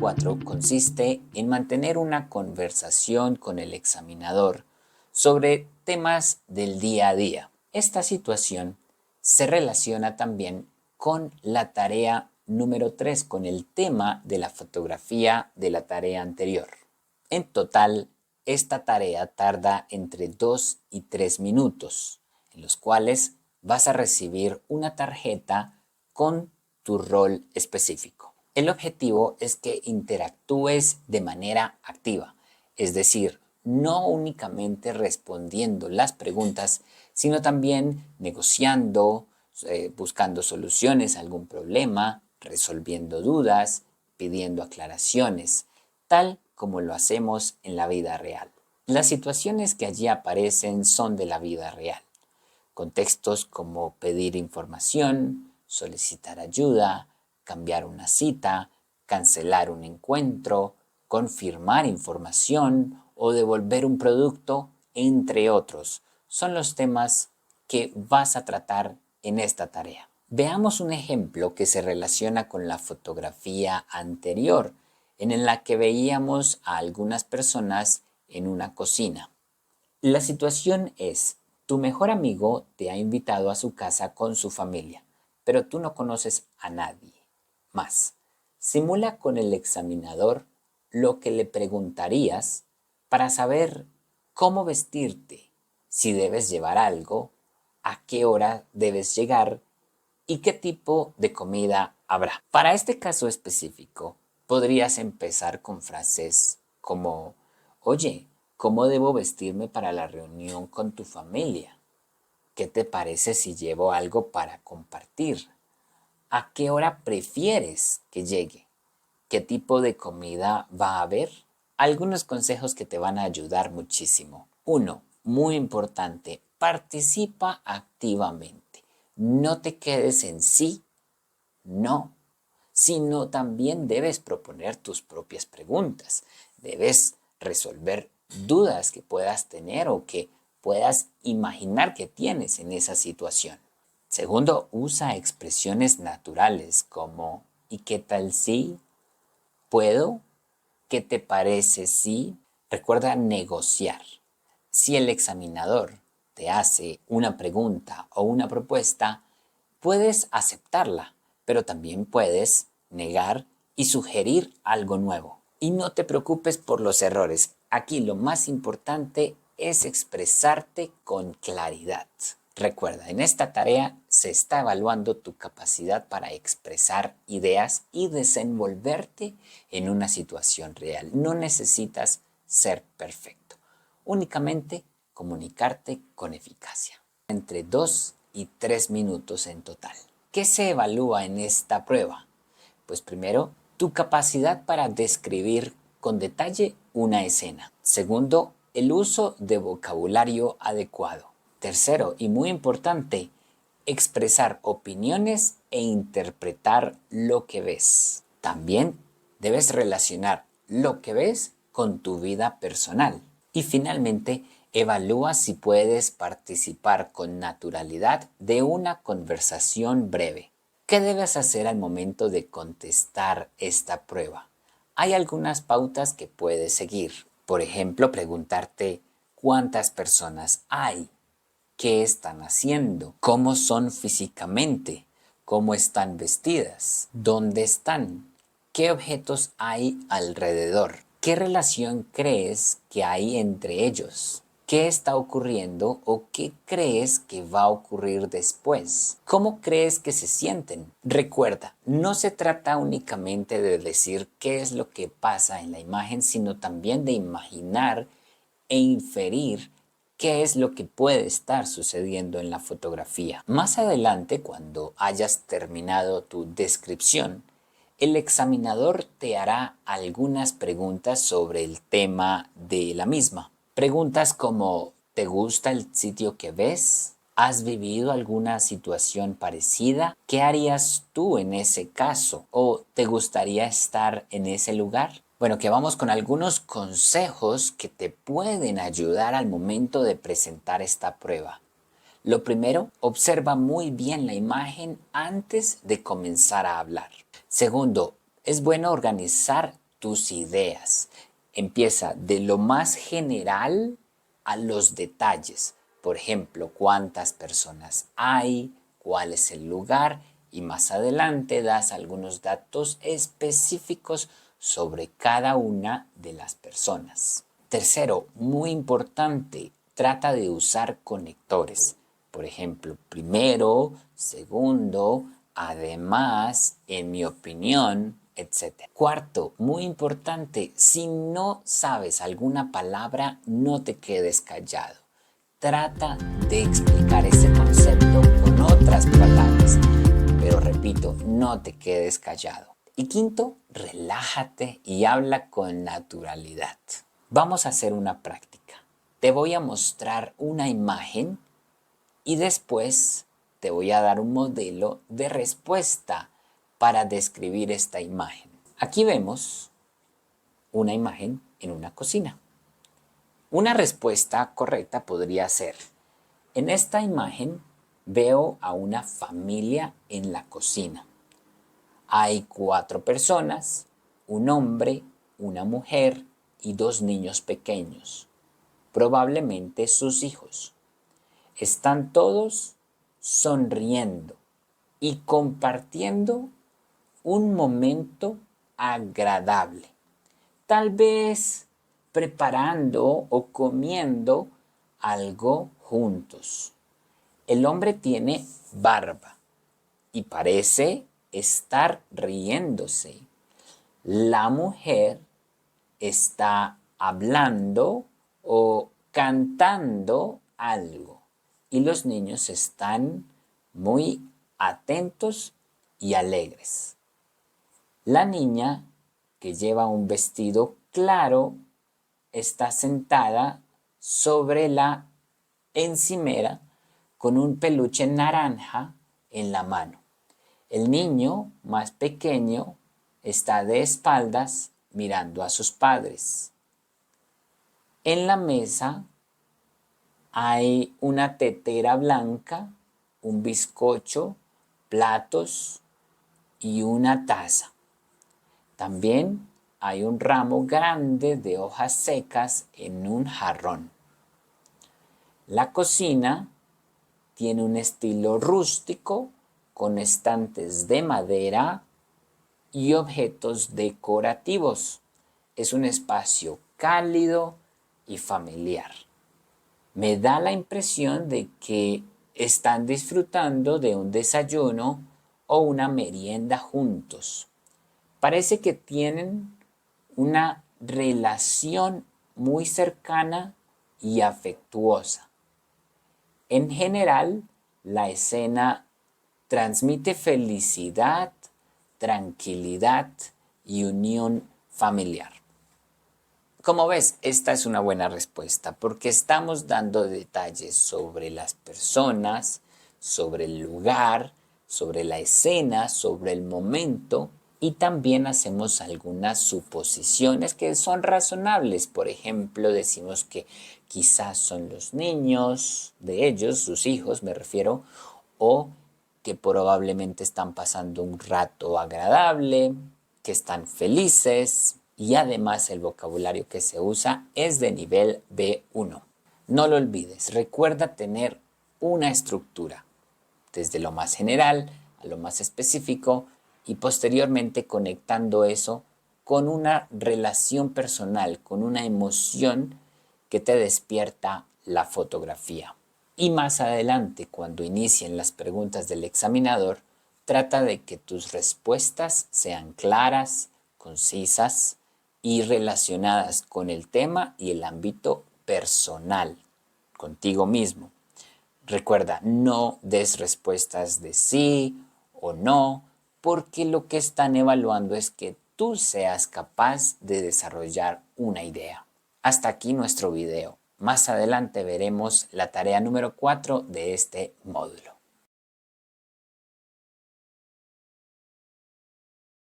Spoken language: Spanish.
4 consiste en mantener una conversación con el examinador sobre temas del día a día. Esta situación se relaciona también con la tarea número 3, con el tema de la fotografía de la tarea anterior. En total, esta tarea tarda entre 2 y 3 minutos, en los cuales vas a recibir una tarjeta con tu rol específico. El objetivo es que interactúes de manera activa, es decir, no únicamente respondiendo las preguntas, sino también negociando, buscando soluciones a algún problema, resolviendo dudas, pidiendo aclaraciones, tal como lo hacemos en la vida real. Las situaciones que allí aparecen son de la vida real. Contextos como pedir información, solicitar ayuda, cambiar una cita, cancelar un encuentro, confirmar información o devolver un producto, entre otros, son los temas que vas a tratar en esta tarea. Veamos un ejemplo que se relaciona con la fotografía anterior, en la que veíamos a algunas personas en una cocina. La situación es: tu mejor amigo te ha invitado a su casa con su familia, pero tú no conoces a nadie más. Simula con el examinador lo que le preguntarías para saber cómo vestirte, si debes llevar algo, a qué hora debes llegar y qué tipo de comida habrá. Para este caso específico, podrías empezar con frases como: oye, ¿cómo debo vestirme para la reunión con tu familia? ¿Qué te parece si llevo algo para compartir? ¿A qué hora prefieres que llegue? ¿Qué tipo de comida va a haber? Algunos consejos que te van a ayudar muchísimo. 1. Muy importante, participa activamente. No te quedes en sí, no, sino también debes proponer tus propias preguntas. Debes resolver dudas que puedas tener o que puedas imaginar que tienes en esa situación. Segundo, usa expresiones naturales como ¿y qué tal si? ¿Puedo? ¿Qué te parece si? Recuerda negociar. Si el examinador te hace una pregunta o una propuesta, puedes aceptarla, pero también puedes negar y sugerir algo nuevo. Y no te preocupes por los errores. Aquí lo más importante es expresarte con claridad. Recuerda, en esta tarea se está evaluando tu capacidad para expresar ideas y desenvolverte en una situación real. No necesitas ser perfecto, únicamente comunicarte con eficacia. Entre 2 y 3 minutos en total. ¿Qué se evalúa en esta prueba? Pues primero, tu capacidad para describir con detalle una escena. Segundo, el uso de vocabulario adecuado. Tercero, y muy importante, expresar opiniones e interpretar lo que ves. También debes relacionar lo que ves con tu vida personal. Y finalmente, evalúa si puedes participar con naturalidad de una conversación breve. ¿Qué debes hacer al momento de contestar esta prueba? Hay algunas pautas que puedes seguir. Por ejemplo, preguntarte ¿cuántas personas hay? ¿Qué están haciendo? ¿Cómo son físicamente? ¿Cómo están vestidas? ¿Dónde están? ¿Qué objetos hay alrededor? ¿Qué relación crees que hay entre ellos? ¿Qué está ocurriendo o qué crees que va a ocurrir después? ¿Cómo crees que se sienten? Recuerda, no se trata únicamente de decir qué es lo que pasa en la imagen, sino también de imaginar e inferir qué es lo que puede estar sucediendo en la fotografía. Más adelante, cuando hayas terminado tu descripción, el examinador te hará algunas preguntas sobre el tema de la misma. Preguntas como ¿te gusta el sitio que ves? ¿Has vivido alguna situación parecida? ¿Qué harías tú en ese caso? ¿O te gustaría estar en ese lugar? Bueno, que vamos con algunos consejos que te pueden ayudar al momento de presentar esta prueba. Lo primero, observa muy bien la imagen antes de comenzar a hablar. Segundo, es bueno organizar tus ideas. Empieza de lo más general a los detalles. Por ejemplo, cuántas personas hay, cuál es el lugar y más adelante das algunos datos específicos sobre cada una de las personas. Tercero, muy importante, trata de usar conectores. Por ejemplo, primero, segundo, además, en mi opinión, etc. Cuarto, muy importante, si no sabes alguna palabra, no te quedes callado. Trata de explicar ese concepto con otras palabras, pero repito, no te quedes callado. Y quinto, relájate y habla con naturalidad. Vamos a hacer una práctica. Te voy a mostrar una imagen y después te voy a dar un modelo de respuesta para describir esta imagen. Aquí vemos una imagen en una cocina. Una respuesta correcta podría ser: en esta imagen veo a una familia en la cocina. Hay 4 personas, un hombre, una mujer y 2 niños pequeños, probablemente sus hijos. Están todos sonriendo y compartiendo un momento agradable. Tal vez preparando o comiendo algo juntos. El hombre tiene barba y parece estar riéndose. La mujer está hablando o cantando algo y los niños están muy atentos y alegres. La niña, que lleva un vestido claro, está sentada sobre la encimera con un peluche naranja en la mano. El niño más pequeño está de espaldas mirando a sus padres. En la mesa hay una tetera blanca, un bizcocho, platos y una taza. También hay un ramo grande de hojas secas en un jarrón. La cocina tiene un estilo rústico con estantes de madera y objetos decorativos. Es un espacio cálido y familiar. Me da la impresión de que están disfrutando de un desayuno o una merienda juntos. Parece que tienen una relación muy cercana y afectuosa. En general, la escena transmite felicidad, tranquilidad y unión familiar. Como ves, esta es una buena respuesta porque estamos dando detalles sobre las personas, sobre el lugar, sobre la escena, sobre el momento y también hacemos algunas suposiciones que son razonables. Por ejemplo, decimos que quizás son los niños de ellos, sus hijos me refiero, o que probablemente están pasando un rato agradable, que están felices y además el vocabulario que se usa es de nivel B1. No lo olvides, recuerda tener una estructura, desde lo más general a lo más específico y posteriormente conectando eso con una relación personal, con una emoción que te despierta la fotografía. Y más adelante, cuando inicien las preguntas del examinador, trata de que tus respuestas sean claras, concisas y relacionadas con el tema y el ámbito personal, contigo mismo. Recuerda, no des respuestas de sí o no, porque lo que están evaluando es que tú seas capaz de desarrollar una idea. Hasta aquí nuestro video. Más adelante veremos la tarea número 4 de este módulo.